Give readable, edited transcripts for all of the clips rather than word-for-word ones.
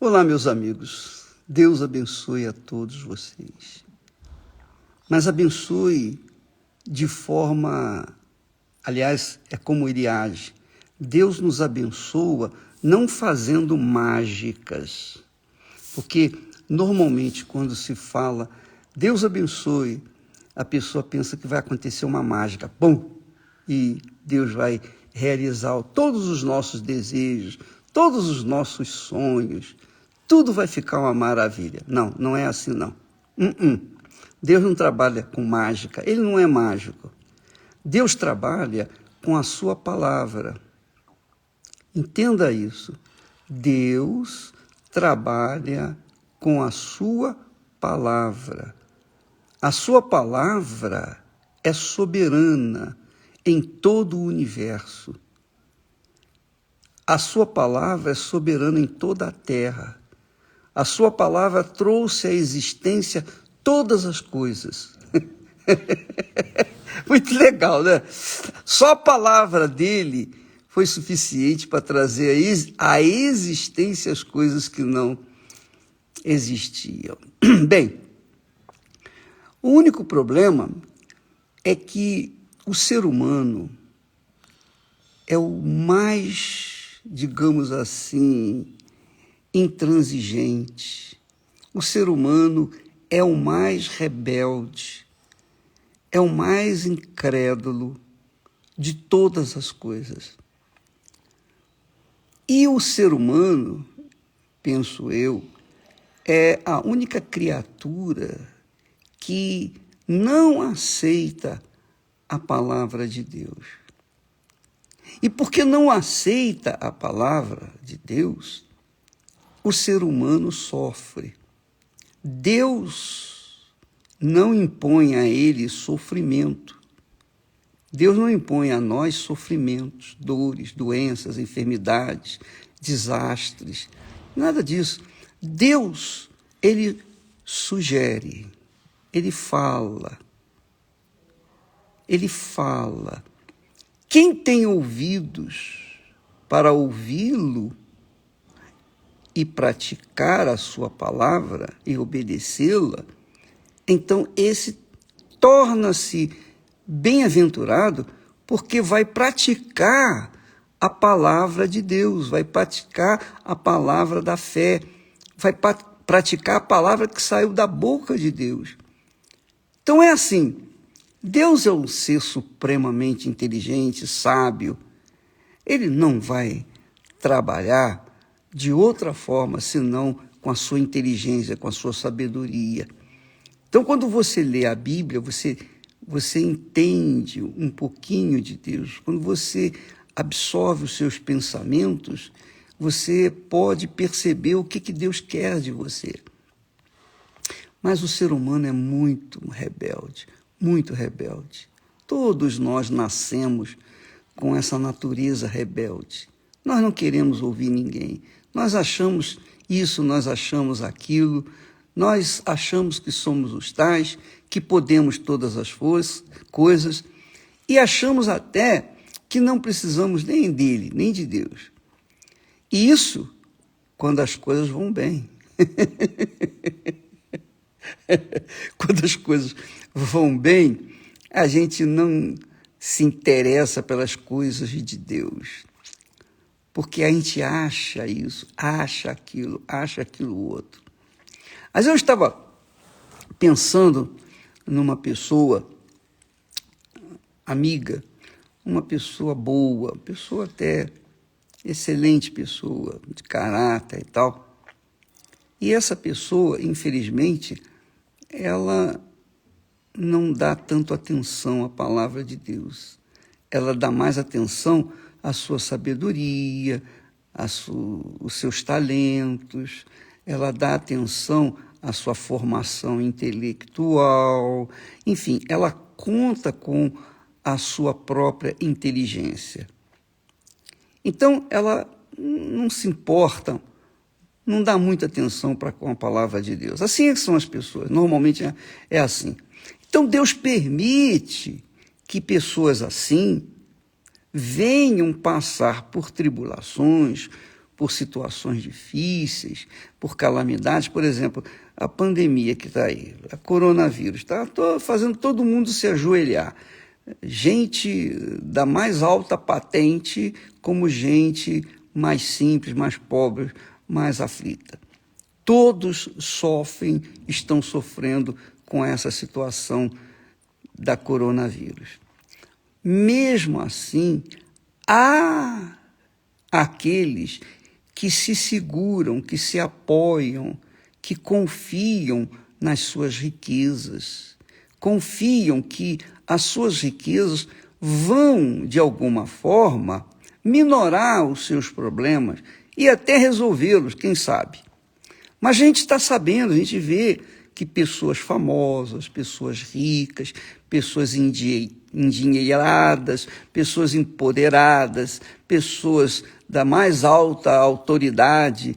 Olá, meus amigos. Deus abençoe a todos vocês. Mas abençoe de forma, aliás, é como ele age. Deus nos abençoa não fazendo mágicas. Porque normalmente quando se fala Deus abençoe, a pessoa pensa que vai acontecer uma mágica. Pum! E Deus vai realizar todos os nossos desejos, todos os nossos sonhos. Tudo vai ficar uma maravilha. Não, não é assim não. Deus não trabalha com mágica, ele não é mágico. Deus trabalha com a sua palavra. Entenda isso. Deus trabalha com a sua palavra. A sua palavra é soberana em todo o universo. A sua palavra é soberana em toda a terra. A sua palavra trouxe à existência todas as coisas. Muito legal, né? Só a palavra dele foi suficiente para trazer à existência as coisas que não existiam. Bem, o único problema é que o ser humano é o mais, digamos assim, intransigente. O ser humano é o mais rebelde, é o mais incrédulo de todas as coisas. E o ser humano, penso eu, é a única criatura que não aceita a palavra de Deus. E porque não aceita a palavra de Deus, o ser humano sofre. Deus não impõe a ele sofrimento. Deus não impõe a nós sofrimentos, dores, doenças, enfermidades, desastres, nada disso. Deus, ele sugere, ele fala. Quem tem ouvidos para ouvi-lo e praticar a sua palavra e obedecê-la, então esse torna-se bem-aventurado porque vai praticar a palavra de Deus, vai praticar a palavra da fé, vai praticar a palavra que saiu da boca de Deus. Então é assim, Deus é um ser supremamente inteligente, sábio. Ele não vai trabalhar de outra forma, senão com a sua inteligência, com a sua sabedoria. Então, quando você lê a Bíblia, você entende um pouquinho de Deus. Quando você absorve os seus pensamentos, você pode perceber o que Deus quer de você. Mas o ser humano é muito rebelde, muito rebelde. Todos nós nascemos com essa natureza rebelde. Nós não queremos ouvir ninguém. Nós achamos isso, nós achamos aquilo, nós achamos que somos os tais, que podemos todas as coisas, e achamos até que não precisamos nem dele, nem de Deus. E isso quando as coisas vão bem. Quando as coisas vão bem, a gente não se interessa pelas coisas de Deus. Porque a gente acha isso, acha aquilo outro. Mas eu estava pensando numa pessoa amiga, uma pessoa boa, pessoa até excelente pessoa, de caráter e tal. E essa pessoa, infelizmente, ela não dá tanto atenção à palavra de Deus. Ela dá mais atenção à sua sabedoria, os seus talentos, ela dá atenção à sua formação intelectual, enfim, ela conta com a sua própria inteligência. Então, ela não se importa, não dá muita atenção com a palavra de Deus. Assim é que são as pessoas, normalmente é assim. Então, Deus permite que pessoas assim venham passar por tribulações, por situações difíceis, por calamidades. Por exemplo, a pandemia que está aí, a coronavírus, está fazendo todo mundo se ajoelhar. Gente da mais alta patente, como gente mais simples, mais pobre, mais aflita. Todos sofrem, estão sofrendo com essa situação da coronavírus. Mesmo assim, há aqueles que se seguram, que se apoiam, que confiam nas suas riquezas, confiam que as suas riquezas vão, de alguma forma, minorar os seus problemas e até resolvê-los, quem sabe. Mas a gente está sabendo, a gente vê que pessoas famosas, pessoas ricas, pessoas endinheiradas, pessoas empoderadas, pessoas da mais alta autoridade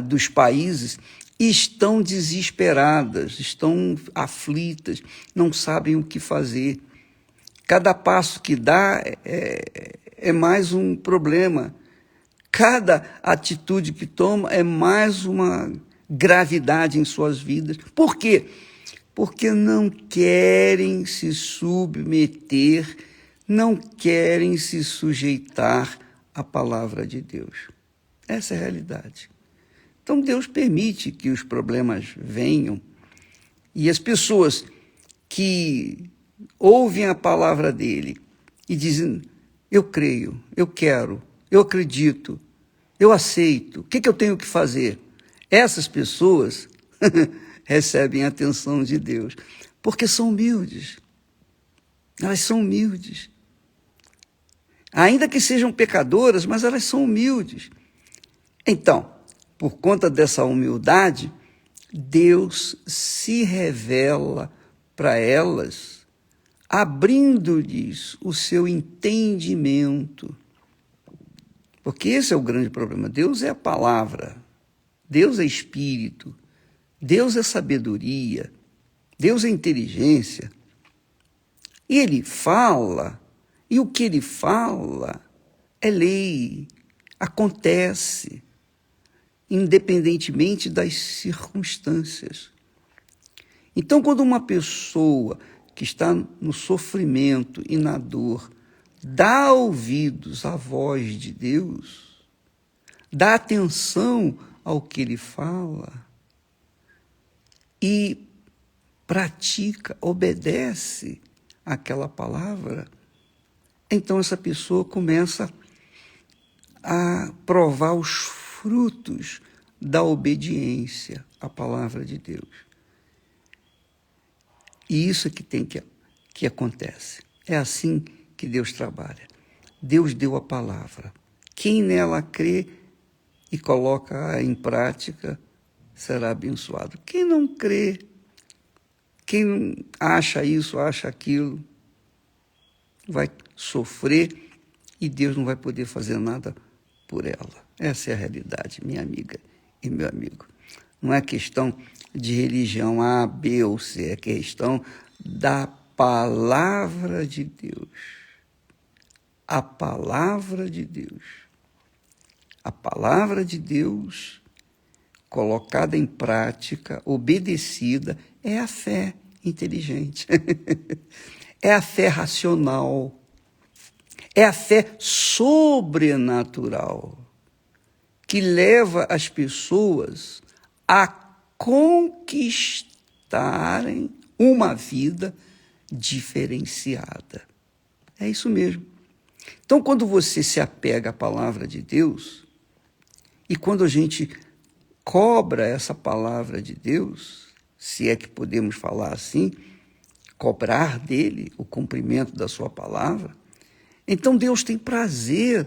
dos países estão desesperadas, estão aflitas, não sabem o que fazer. Cada passo que dá é mais um problema. Cada atitude que toma é mais uma gravidade em suas vidas. Por quê? Porque não querem se submeter, não querem se sujeitar à palavra de Deus. Essa é a realidade. Então Deus permite que os problemas venham e as pessoas que ouvem a palavra dele e dizem: eu creio, eu quero, eu acredito, eu aceito, o que eu tenho que fazer? Essas pessoas recebem a atenção de Deus, porque são humildes. Elas são humildes. Ainda que sejam pecadoras, mas elas são humildes. Então, por conta dessa humildade, Deus se revela para elas, abrindo-lhes o seu entendimento. Porque esse é o grande problema. Deus é a palavra, Deus é espírito, Deus é sabedoria, Deus é inteligência. E ele fala, e o que ele fala é lei, acontece, independentemente das circunstâncias. Então, quando uma pessoa que está no sofrimento e na dor dá ouvidos à voz de Deus, dá atenção ao que ele fala e pratica, obedece àquela palavra, então essa pessoa começa a provar os frutos da obediência à palavra de Deus. E isso é que acontece. É assim que Deus trabalha. Deus deu a palavra. Quem nela crê e coloca em prática será abençoado. Quem não crê, quem acha isso, acha aquilo, vai sofrer e Deus não vai poder fazer nada por ela. Essa é a realidade, minha amiga e meu amigo. Não é questão de religião A, B ou C, é questão da palavra de Deus. A palavra de Deus. A palavra de Deus colocada em prática, obedecida, é a fé inteligente. É a fé racional. É a fé sobrenatural que leva as pessoas a conquistarem uma vida diferenciada. É isso mesmo. Então, quando você se apega à palavra de Deus, e quando a gente cobra essa palavra de Deus, se é que podemos falar assim, cobrar dele o cumprimento da sua palavra, então Deus tem prazer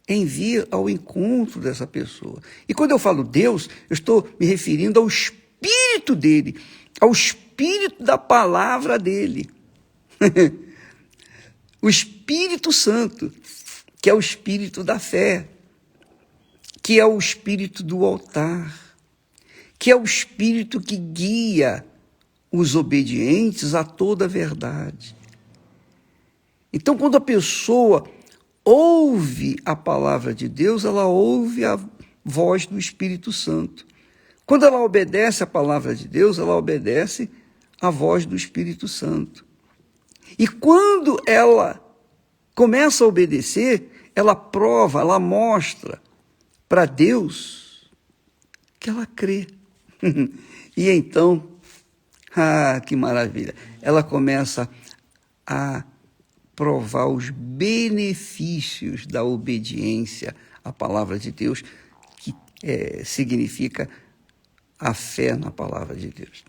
em vir ao encontro dessa pessoa. E quando eu falo Deus, eu estou me referindo ao Espírito dele, ao Espírito da palavra dele. O Espírito Santo, que é o Espírito da fé, que é o Espírito do altar, que é o Espírito que guia os obedientes a toda a verdade. Então, quando a pessoa ouve a palavra de Deus, ela ouve voz do Espírito Santo. Quando ela obedece à palavra de Deus, ela obedece à voz do Espírito Santo. E quando ela começa a obedecer, ela prova, ela mostra para Deus que ela crê. E então, que maravilha, ela começa a provar os benefícios da obediência à palavra de Deus, que significa a fé na palavra de Deus.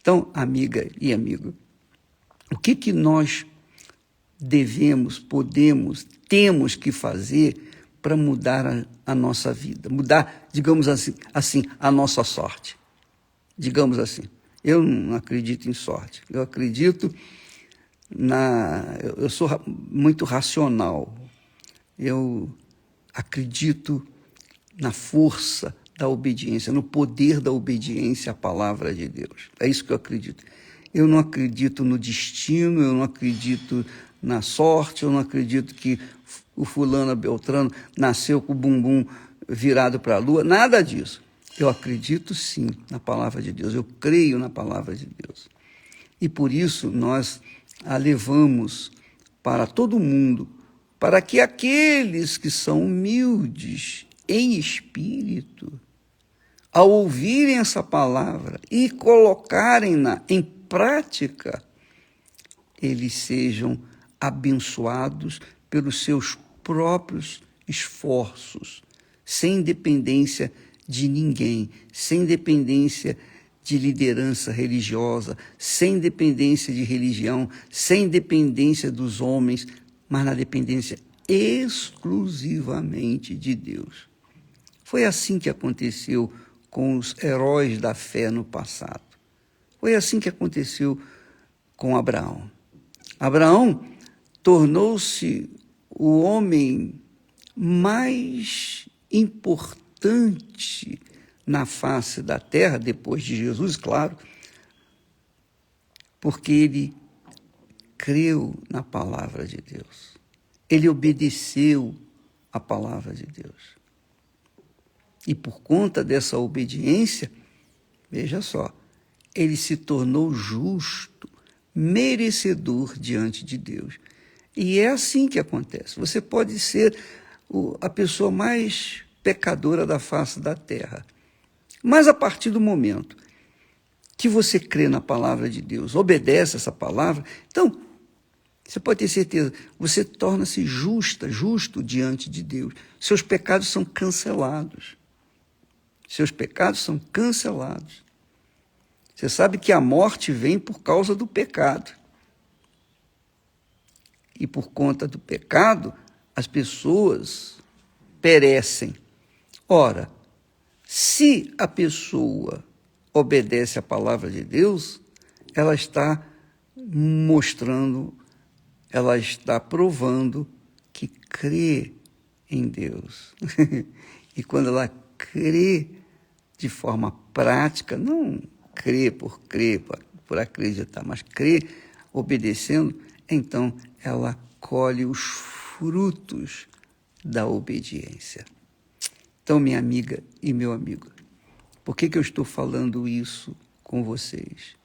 Então, amiga e amigo, o que nós devemos, podemos, temos que fazer para mudar a nossa vida, mudar, digamos assim, a nossa sorte? Digamos assim, eu não acredito em sorte, eu acredito eu sou muito racional, eu acredito na força da obediência, no poder da obediência à palavra de Deus. É isso que eu acredito. Eu não acredito no destino, eu não acredito na sorte, eu não acredito que o fulano Beltrano nasceu com o bumbum virado para a lua, nada disso. Eu acredito sim na palavra de Deus, eu creio na palavra de Deus. E por isso nós a levamos para todo mundo, para que aqueles que são humildes em espírito, ao ouvirem essa palavra e colocarem-na em prática, eles sejam abençoados pelos seus próprios esforços, sem dependência de ninguém, sem dependência de liderança religiosa, sem dependência de religião, sem dependência dos homens, mas na dependência exclusivamente de Deus. Foi assim que aconteceu com os heróis da fé no passado. Foi assim que aconteceu com Abraão. Abraão tornou-se o homem mais importante na face da terra, depois de Jesus, claro, porque ele creu na palavra de Deus. Ele obedeceu à palavra de Deus. E por conta dessa obediência, veja só, ele se tornou justo, merecedor diante de Deus. E é assim que acontece. Você pode ser a pessoa mais pecadora da face da terra, mas a partir do momento que você crê na palavra de Deus, obedece essa palavra, então, você pode ter certeza, você torna-se justo diante de Deus. Seus pecados são cancelados. Seus pecados são cancelados. Você sabe que a morte vem por causa do pecado. E por conta do pecado, as pessoas perecem. Ora, se a pessoa obedece à palavra de Deus, ela está mostrando, ela está provando que crê em Deus. E quando ela crê de forma prática, não crê, por acreditar, mas crê obedecendo, então ela colhe os frutos da obediência. Então, minha amiga e meu amigo, por que eu estou falando isso com vocês?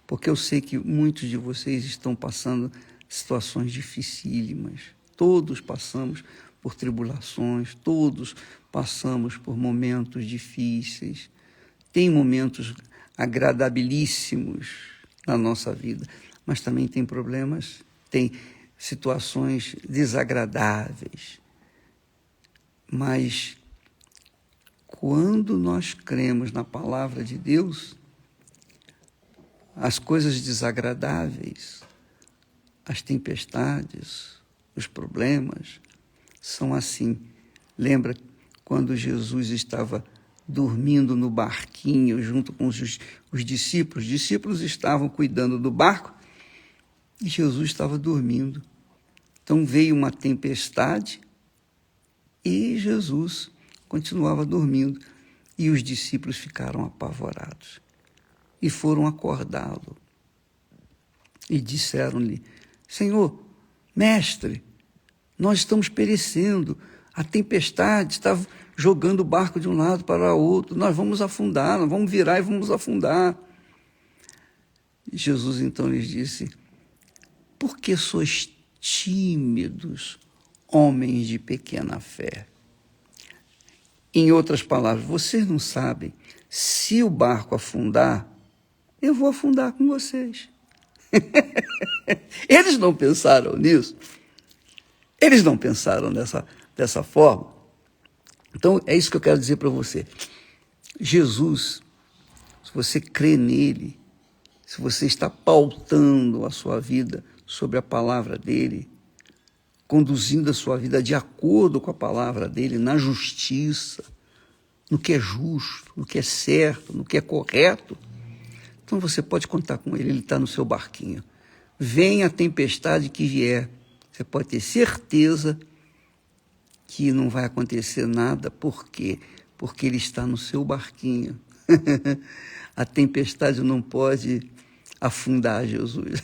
Porque eu sei que muitos de vocês estão passando situações dificílimas. Todos passamos por tribulações, todos passamos por momentos difíceis. Tem momentos agradabilíssimos na nossa vida, mas também tem problemas, tem situações desagradáveis. Mas quando nós cremos na palavra de Deus, as coisas desagradáveis, as tempestades, os problemas, são assim. Lembra quando Jesus estava dormindo no barquinho junto com os discípulos? Os discípulos estavam cuidando do barco e Jesus estava dormindo. Então veio uma tempestade e Jesus continuava dormindo. E os discípulos ficaram apavorados e foram acordá-lo. E disseram-lhe: Senhor, mestre, nós estamos perecendo, A tempestade está jogando o barco de um lado para o outro. Nós vamos afundar, nós vamos virar e vamos afundar. E Jesus então lhes disse: por que sois tímidos, homens de pequena fé? Em outras palavras, vocês não sabem, se o barco afundar, eu vou afundar com vocês. Eles não pensaram nisso. Eles não pensaram dessa forma. Então, é isso que eu quero dizer para você. Jesus, se você crê nele, se você está pautando a sua vida sobre a palavra dele, conduzindo a sua vida de acordo com a palavra dele, na justiça, no que é justo, no que é certo, no que é correto, então você pode contar com ele está no seu barquinho. Venha a tempestade que vier, você pode ter certeza que não vai acontecer nada. Por quê? Porque ele está no seu barquinho. A tempestade não pode afundar Jesus.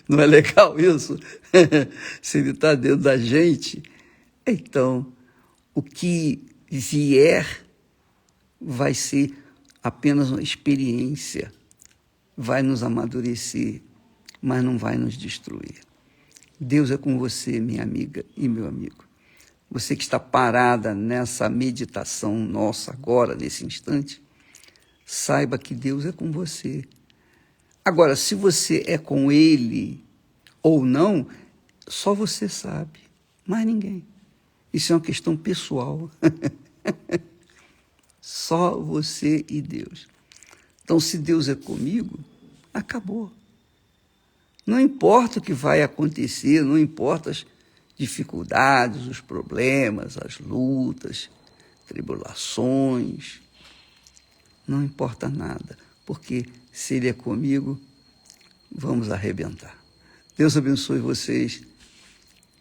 Não é legal isso? Se ele está dentro da gente, então o que vier vai ser apenas uma experiência, vai nos amadurecer, mas não vai nos destruir. Deus é com você, minha amiga e meu amigo. Você que está parada nessa meditação nossa agora, nesse instante, saiba que Deus é com você. Agora, se você é com Ele ou não, só você sabe, mais ninguém. Isso é uma questão pessoal. Só você e Deus. Então, se Deus é comigo, acabou. Não importa o que vai acontecer, não importa as dificuldades, os problemas, as lutas, tribulações, não importa nada, porque se Ele é comigo, vamos arrebentar. Deus abençoe vocês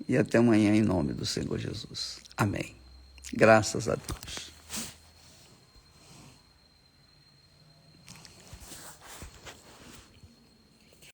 e até amanhã em nome do Senhor Jesus. Amém. Graças a Deus.